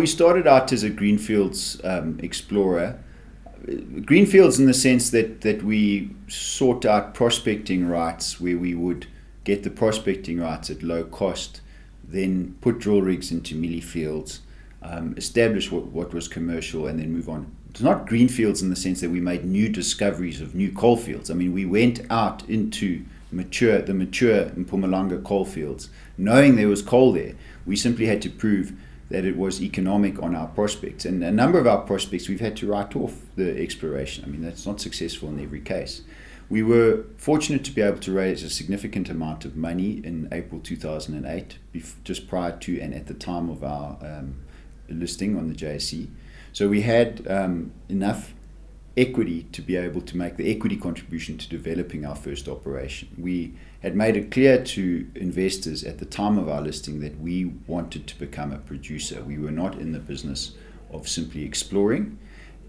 started out as a greenfields explorer. Greenfields in the sense that we sought out prospecting rights where we would get the prospecting rights at low cost, then put drill rigs into mealie fields, establish what was commercial, and then move on. It's not greenfields in the sense that we made new discoveries of new coal fields. I mean, we went out into the mature Mpumalanga coal fields, knowing there was coal there. We simply had to prove that it was economic on our prospects. And a number of our prospects, we've had to write off the exploration. I mean, that's not successful in every case. We were fortunate to be able to raise a significant amount of money in April 2008, just prior to and at the time of our listing on the JSE. So we had enough equity to be able to make the equity contribution to developing our first operation. We had made it clear to investors at the time of our listing that we wanted to become a producer. We were not in the business of simply exploring,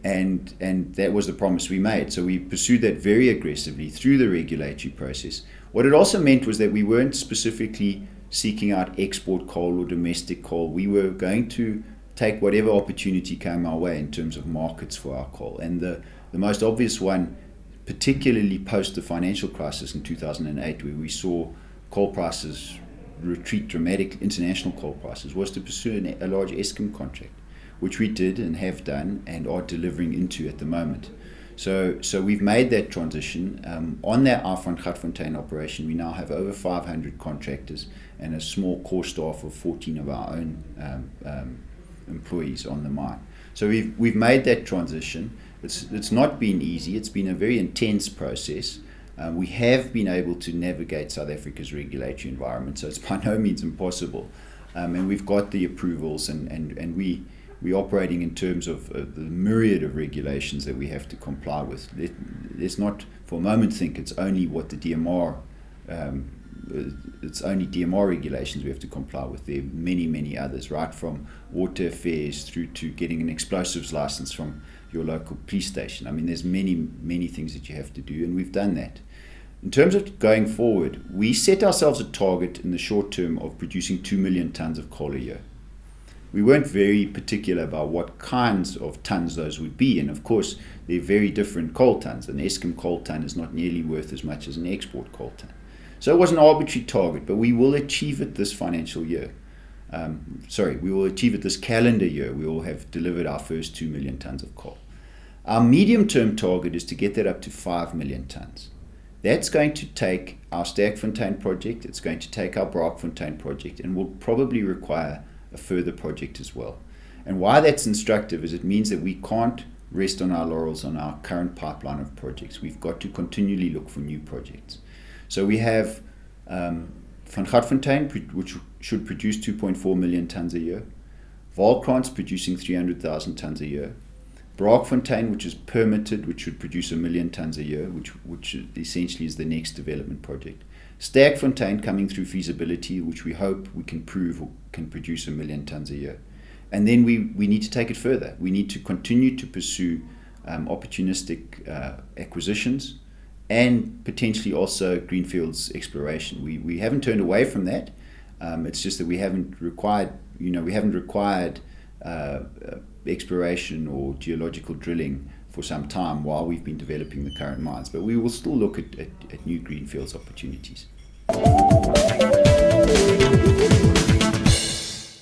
and that was the promise we made. So we pursued that very aggressively through the regulatory process. What it also meant was that we weren't specifically seeking out export coal or domestic coal. We were going to take whatever opportunity came our way in terms of markets for our coal. And the most obvious one, particularly post the financial crisis in 2008, where we saw coal prices retreat dramatically, international coal prices, was to pursue a large Eskom contract, which we did and have done and are delivering into at the moment. So we've made that transition. On that Van Gautfontein operation, we now have over 500 contractors and a small core staff of 14 of our own employees on the mine. So we've made that transition. It's not been easy. It's been a very intense process. We have been able to navigate South Africa's regulatory environment, so it's by no means impossible. And we've got the approvals, and we're operating in terms of the myriad of regulations that we have to comply with. Let's not for a moment think it's only what the DMR, it's only DMR regulations we have to comply with. There are many, many others, right from water affairs through to getting an explosives license from your local police station. I mean, there's many, many things that you have to do, and we've done that. In terms of going forward, we set ourselves a target in the short term of producing 2 million tons of coal a year. We weren't very particular about what kinds of tons those would be, and of course, they're very different coal tons. An Eskom coal ton is not nearly worth as much as an export coal ton. So it was an arbitrary target, but we will achieve it this financial year. We will achieve it this calendar year. We will have delivered our first 2 million tons of coal. Our medium-term target is to get that up to 5 million tons. That's going to take our Sterkfontein project, it's going to take our Braakfontein project, and will probably require a further project as well. And why that's instructive is it means that we can't rest on our laurels on our current pipeline of projects. We've got to continually look for new projects. So we have Van Gautfontein, which should produce 2.4 million tons a year. Valkrans producing 300,000 tons a year. Braakfontein, which is permitted, which should produce 1 million tons a year, which essentially is the next development project. Sterkfontein coming through feasibility, which we hope we can prove can produce 1 million tons a year. And then we need to take it further. We need to continue to pursue opportunistic acquisitions and potentially also greenfields exploration. We haven't turned away from that. It's just that we haven't required exploration or geological drilling for some time while we've been developing the current mines. But we will still look at new greenfields opportunities.